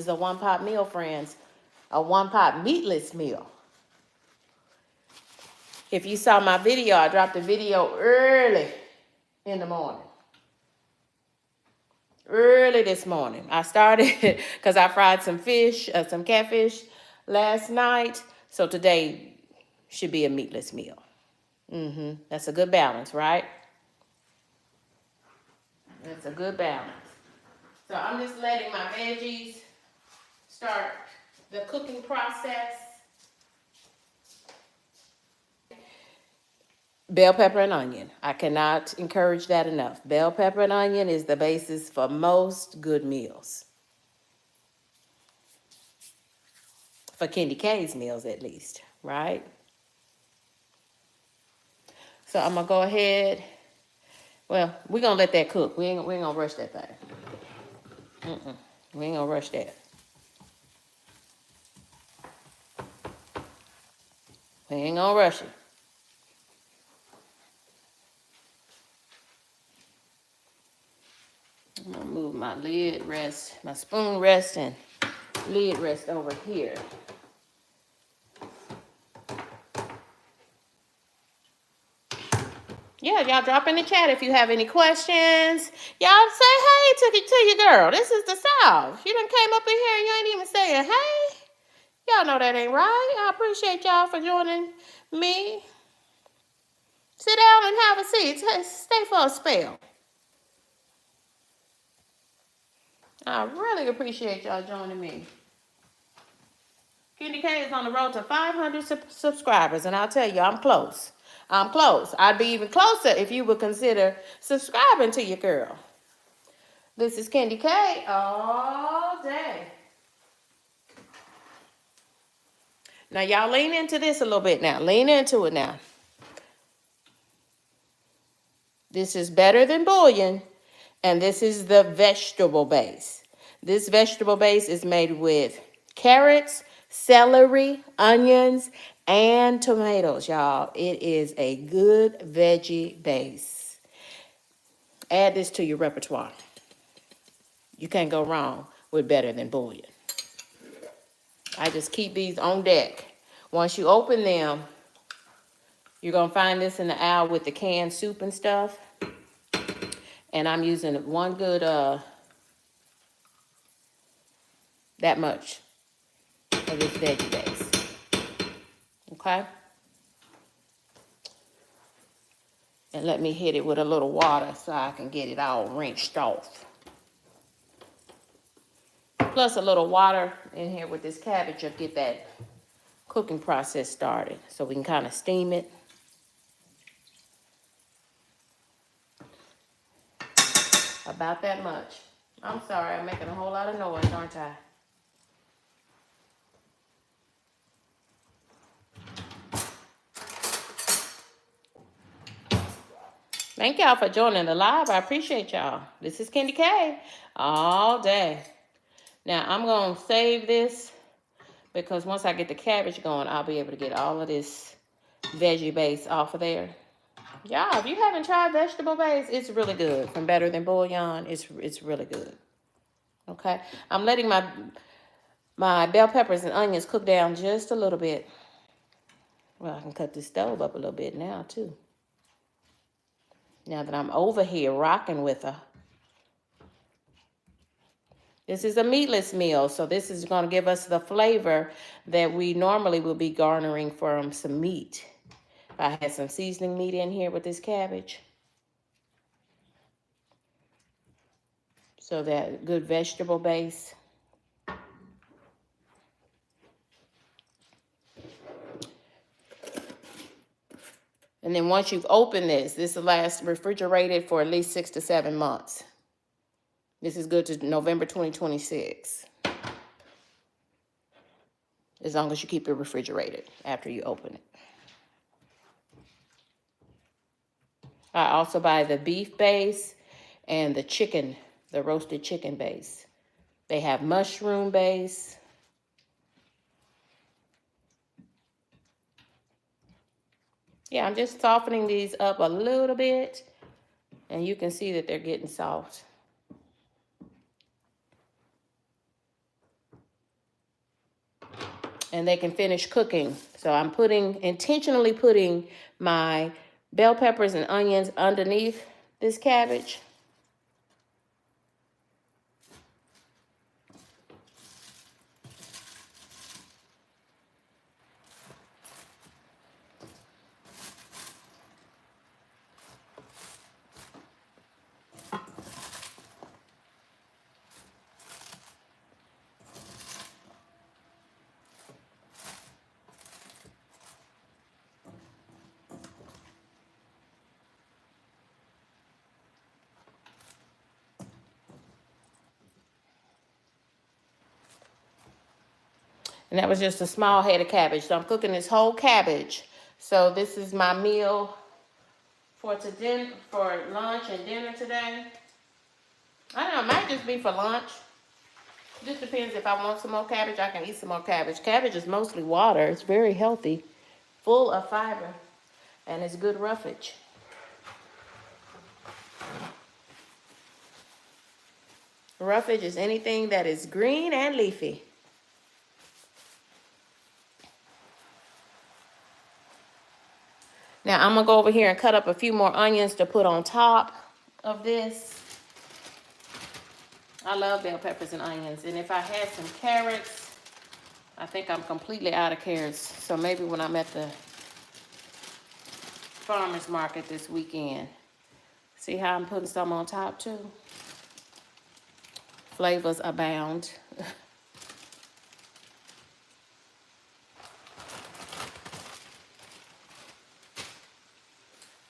This is a one-pot meal, friends. A one-pot meatless meal. If you saw my video, I dropped a video early in the morning. Early this morning. I started because I fried some fish, some catfish last night. So today should be a meatless meal. That's a good balance, right? That's a good balance. So I'm just letting my veggies start the cooking process. Bell pepper and onion. I cannot encourage that enough. Bell pepper and onion is the basis for most good meals. For KendyK's meals, at least, right? So I'm gonna go ahead. Well, we're gonna let that cook. We ain't gonna rush that thing. We ain't gonna rush that. We ain't gonna rush it. I'm gonna move my lid rest, my spoon rest and lid rest over here. Yeah, y'all drop in the chat if you have any questions. Y'all say hey to your girl. This is the South. You done came up in here and you ain't even saying hey. Y'all know that ain't right. I appreciate y'all for joining me. Sit down and have a seat. Stay for a spell. I really appreciate y'all joining me. KendyK is on the road to 500 subscribers, and I'll tell you, I'm close. I'm close. I'd be even closer if you would consider subscribing to your girl. This is KendyK all day. Now, y'all lean into this a little bit now. Lean into it now. This is better than bouillon, and this is the vegetable base. This vegetable base is made with carrots, celery, onions, and tomatoes, y'all. It is a good veggie base. Add this to your repertoire. You can't go wrong with better than bouillon. I just keep these on deck. Once you open them, you're going to find this in the aisle with the canned soup and stuff. And I'm using one good, that much of this veggie base. Okay? And let me hit it with a little water so I can get it all rinsed off. Plus a little water in here with this cabbage will get that cooking process started. So we can kind of steam it. About that much. I'm sorry, I'm making a whole lot of noise, aren't I? Thank y'all for joining the live. I appreciate y'all. This is KendyK all day. Now, I'm going to save this because once I get the cabbage going, I'll be able to get all of this veggie base off of there. Y'all, if you haven't tried vegetable base, it's really good. From Better Than Bouillon, it's really good. Okay? I'm letting my bell peppers and onions cook down just a little bit. Well, I can cut the stove up a little bit now, too. Now that I'm over here rocking with her. This is a meatless meal, so this is going to give us the flavor that we normally will be garnering from some meat. I had some seasoning meat in here with this cabbage. So that good vegetable base. And then once you've opened this will last refrigerated for at least 6 to 7 months. This is good to November 2026. As long as you keep it refrigerated after you open it. I also buy the beef base and the chicken, the roasted chicken base. They have mushroom base. Yeah, I'm just softening these up a little bit. And you can see that they're getting soft. and they can finish cooking. So I'm intentionally putting my bell peppers and onions underneath this cabbage. And that was just a small head of cabbage. So I'm cooking this whole cabbage. So this is my meal for lunch and dinner today. I don't know, it might just be for lunch. Just depends. If I want some more cabbage, I can eat some more cabbage. Cabbage is mostly water. It's very healthy, full of fiber, and it's good roughage. Roughage is anything that is green and leafy. Now I'm gonna go over here and cut up a few more onions to put on top of this. I love bell peppers and onions. And if I had some carrots, I think I'm completely out of carrots. So maybe when I'm at the farmer's market this weekend. See how I'm putting some on top too? Flavors abound.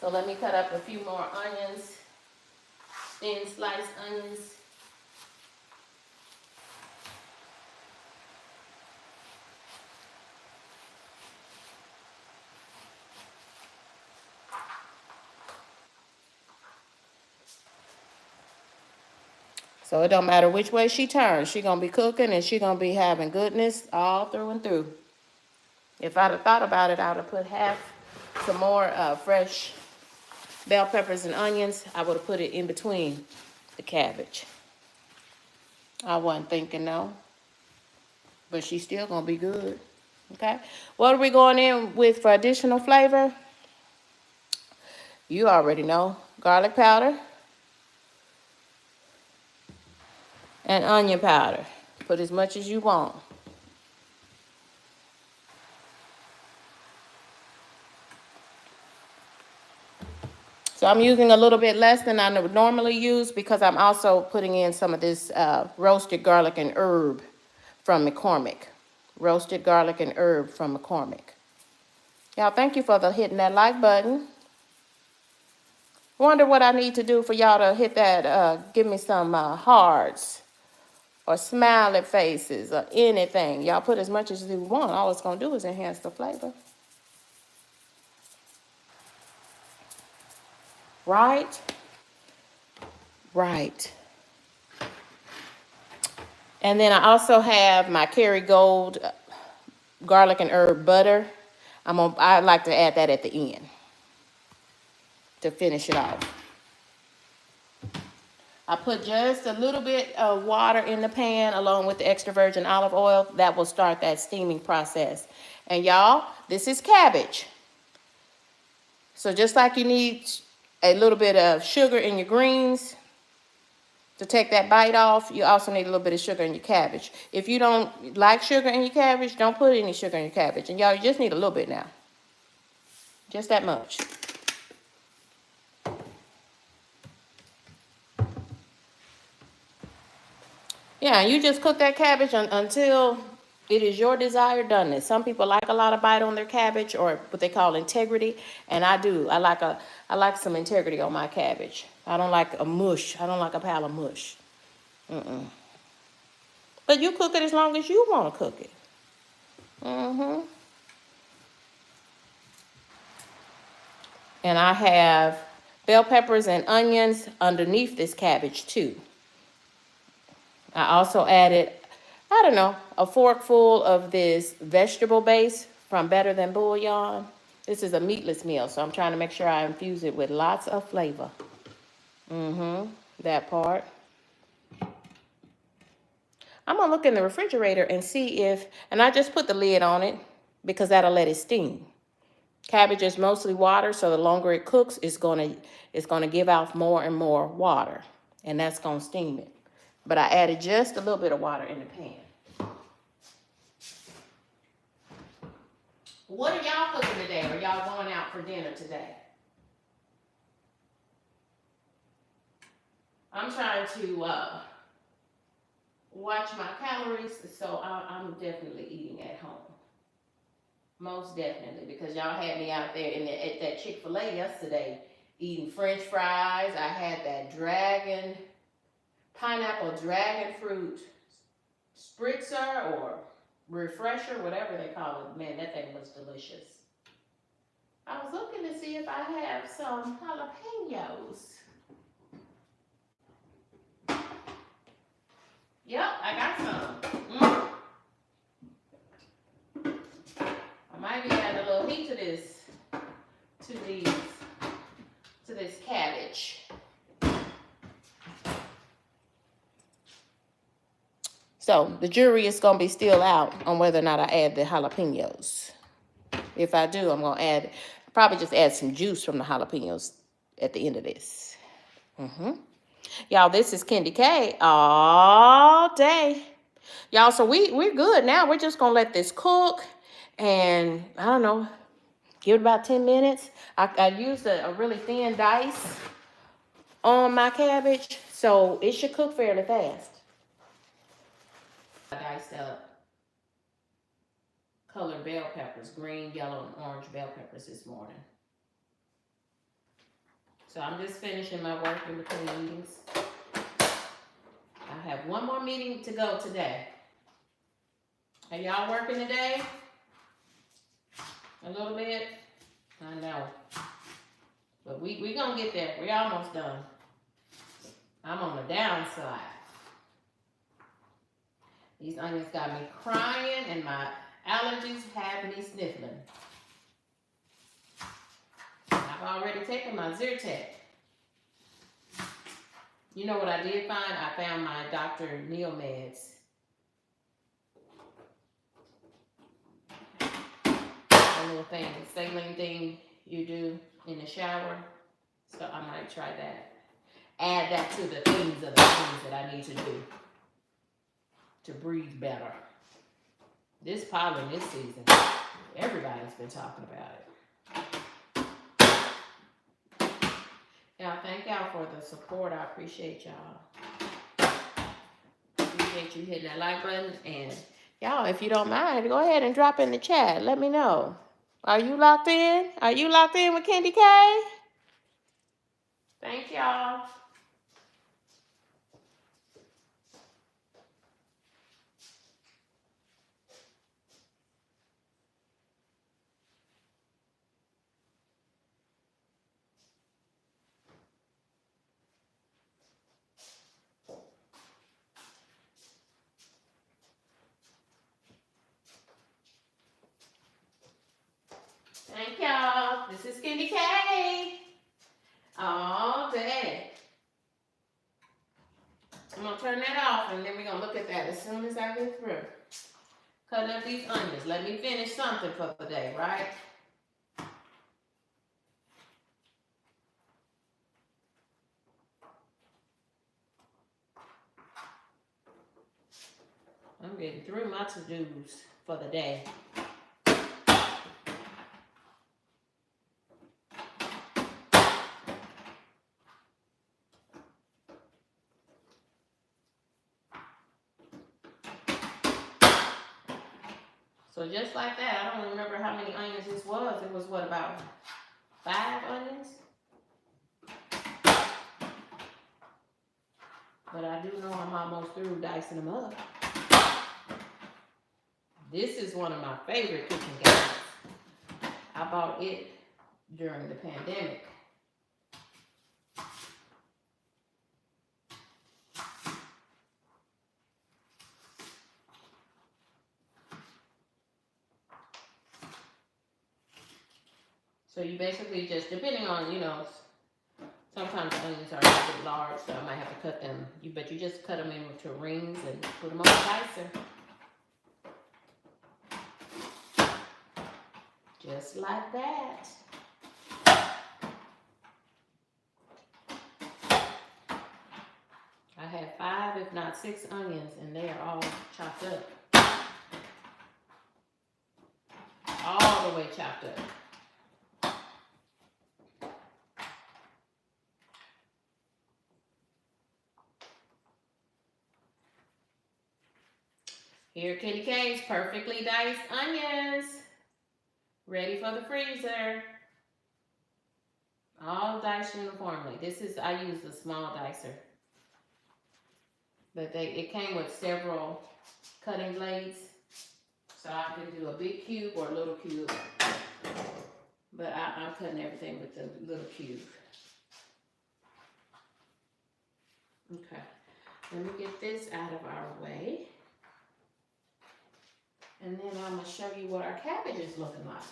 So let me cut up a few more onions, thin sliced onions. So it don't matter which way she turns, she gonna be cooking and she gonna be having goodness all through and through. If I'd have thought about it, I would have put some more fresh bell peppers and onions. I would have put it in between the cabbage. I wasn't thinking no, but she's still gonna be good. Okay, what are we going in with for additional flavor? You already know, garlic powder and onion powder. Put as much as you want. So I'm using a little bit less than I would normally use because I'm also putting in some of this roasted garlic and herb from McCormick. Roasted garlic and herb from McCormick. Y'all, thank you for hitting that like button. Wonder what I need to do for y'all to hit that, give me some hearts or smiley faces or anything. Y'all put as much as you want. All it's going to do is enhance the flavor. Right? Right. And then I also have my Kerrygold garlic and herb butter. I like to add that at the end to finish it off. I put just a little bit of water in the pan along with the extra virgin olive oil. That will start that steaming process. And y'all, this is cabbage. So just like you need a little bit of sugar in your greens to take that bite off, you also need a little bit of sugar in your cabbage. If you don't like sugar in your cabbage, don't put any sugar in your cabbage. And y'all, you just need a little bit now. Just that much. Yeah, you just cook that cabbage until it is your desired doneness. Some people like a lot of bite on their cabbage, or what they call integrity, and I do. I like some integrity on my cabbage. I don't like a mush. I don't like a pile of mush. But you cook it as long as you want to cook it. And I have bell peppers and onions underneath this cabbage too. I also added, I don't know, a forkful of this vegetable base from Better Than Bouillon. This is a meatless meal, so I'm trying to make sure I infuse it with lots of flavor. That part. I'm gonna look in the refrigerator and see if, and I just put the lid on it because that'll let it steam. Cabbage is mostly water, so the longer it cooks, it's gonna give out more and more water, and that's gonna steam it. But I added just a little bit of water in the pan. What are y'all cooking today? Are y'all going out for dinner today? I'm trying to watch my calories, so I'm definitely eating at home. Most definitely, because y'all had me out there at that Chick-fil-A yesterday eating French fries. I had that pineapple dragon fruit spritzer or refresher, whatever they call it. Man, that thing was delicious. I was looking to see if I have some jalapenos. Yep, I got some. I might be adding a little heat to this cabbage. So the jury is gonna be still out on whether or not I add the jalapenos. If I do, I'm gonna probably just add some juice from the jalapenos at the end of this. Y'all, this is KendyK all day. Y'all, so we're good now. We're just gonna let this cook, and I don't know, give it about 10 minutes. I used a really thin dice on my cabbage, so it should cook fairly fast. I diced up colored bell peppers, green, yellow, and orange bell peppers this morning. So I'm just finishing my work in between meetings. I have one more meeting to go today. Are y'all working today? A little bit? I know. But we gonna get there. We almost done. I'm on the downside. These onions got me crying and my allergies have me sniffling. I've already taken my Zyrtec. You know what I did find? I found my Dr. Neal meds. A little thing, the saline thing you do in the shower. So I might try that. Add that to the things that I need to do to breathe better. This pollen this season, everybody's been talking about it. Y'all, thank y'all for the support. I appreciate y'all. Appreciate you hitting that like button. And y'all, if you don't mind, go ahead and drop in the chat. Let me know. Are you locked in? Are you locked in with KendyK? Thank y'all. Thank y'all. This is KendyK all day. I'm gonna turn that off and then we're gonna look at that as soon as I get through. Cutting up these onions. Let me finish something for the day, right? I'm getting through my to-dos for the day. So just like that, I don't remember how many onions this was. It was what, about 5 onions? But I do know I'm almost through dicing them up. This is one of my favorite cooking guides. I bought it during the pandemic. So you basically just, depending on, some sometimes the onions are a little bit large, so I might have to cut them. But you just cut them into rings and put them on the dicer. Just like that. I have 5, if not 6 onions, and they are all chopped up. All the way chopped up. Here are KendyK's perfectly diced onions. Ready for the freezer. All diced uniformly. I use a small dicer. But it came with several cutting blades. So I can do a big cube or a little cube. But I'm cutting everything with the little cube. Okay. Let me get this out of our way. And then I'm going to show you what our cabbage is looking like.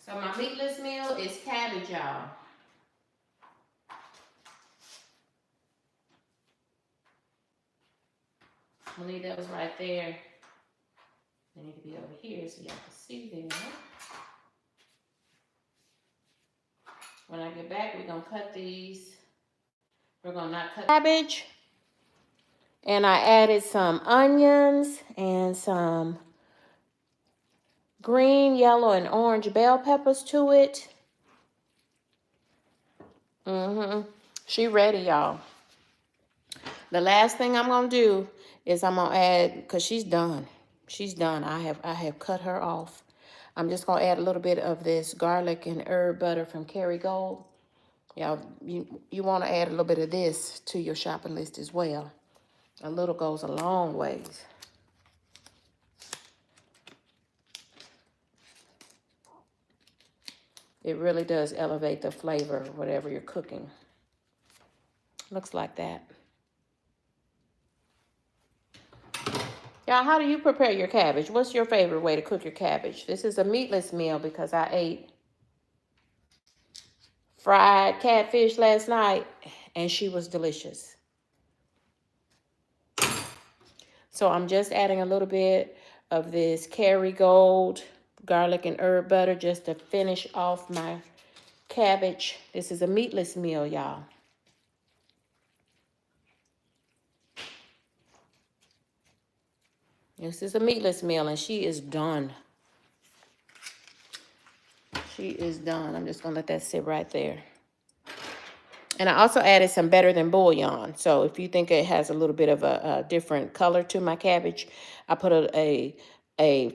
So my meatless meal is cabbage, y'all. I'll leave those right there. They need to be over here so y'all can see them. When I get back, we're going to cut these. We're going to not cut cabbage. And I added some onions and some green, yellow, and orange bell peppers to it. She ready, y'all. The last thing I'm going to do is I'm going to add, because she's done. She's done. I have cut her off. I'm just going to add a little bit of this garlic and herb butter from KendyK All. Y'all, you want to add a little bit of this to your shopping list as well. A little goes a long ways. It really does elevate the flavor of whatever you're cooking. Looks like that. Y'all, how do you prepare your cabbage? What's your favorite way to cook your cabbage? This is a meatless meal because I ate fried catfish last night and she was delicious. So I'm just adding a little bit of this KendyK All garlic and herb butter just to finish off my cabbage. This is a meatless meal, y'all. This is a meatless meal, and she is done. She is done. I'm just going to let that sit right there. And I also added some better than bouillon. So if you think it has a little bit of a different color to my cabbage, I put a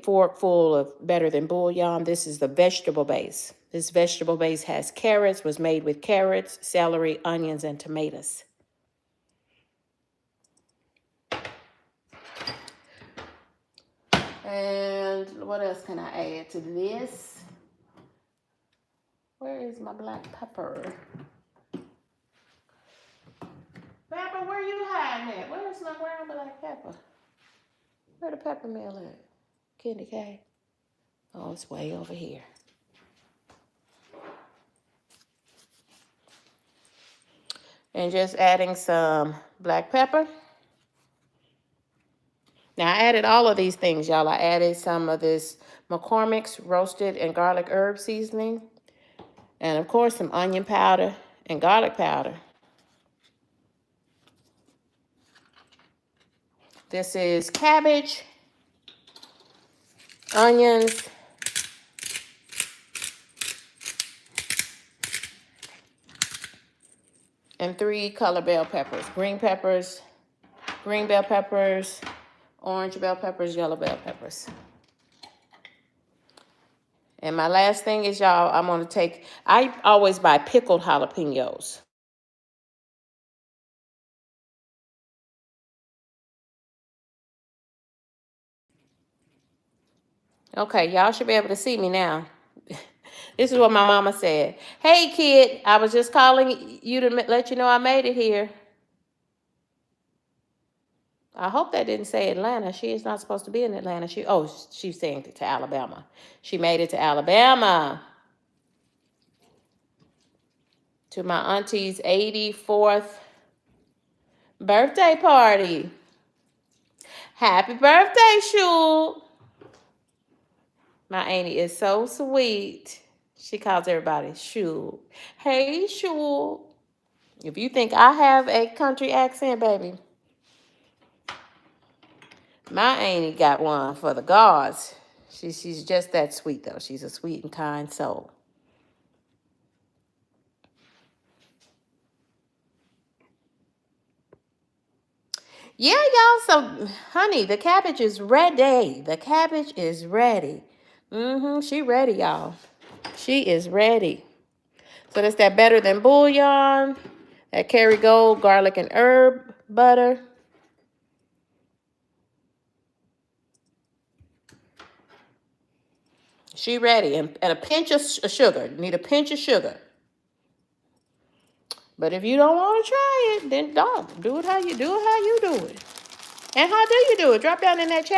fork full of better than bouillon. This is the vegetable base. This vegetable base has carrots, was made with carrots, celery, onions, and tomatoes. And what else can I add to this? Where is my black pepper? Pepper, where you hiding at? Where's my brown black pepper? Where the pepper mill at? KendyK. Oh, it's way over here. And just adding some black pepper. Now, I added all of these things, y'all. I added some of this McCormick's roasted and garlic herb seasoning. And, of course, some onion powder and garlic powder. This is cabbage, onions, and 3 color bell peppers. Green bell peppers, orange bell peppers, yellow bell peppers. And my last thing is, y'all, I'm going to take, I always buy pickled jalapenos. Okay, y'all should be able to see me now. This is what my mama said. Hey, kid, I was just calling you to let you know I made it here. I hope that didn't say Atlanta. She is not supposed to be in Atlanta. She's saying to Alabama. She made it to Alabama. To my auntie's 84th birthday party. Happy birthday, Shul. My auntie is so sweet. She calls everybody Shul. Hey, Shul. If you think I have a country accent, baby, my auntie got one for the gods. She's just that sweet, though. She's a sweet and kind soul. Yeah, y'all. So, honey, the cabbage is ready. The cabbage is ready. She ready, y'all. She is ready. So that's that better than bouillon, that KendyK garlic and herb butter. She ready. And a pinch of sugar. You need a pinch of sugar. But if you don't want to try it, then don't. Do it how you do it. And how do you do it? Drop down in that chat.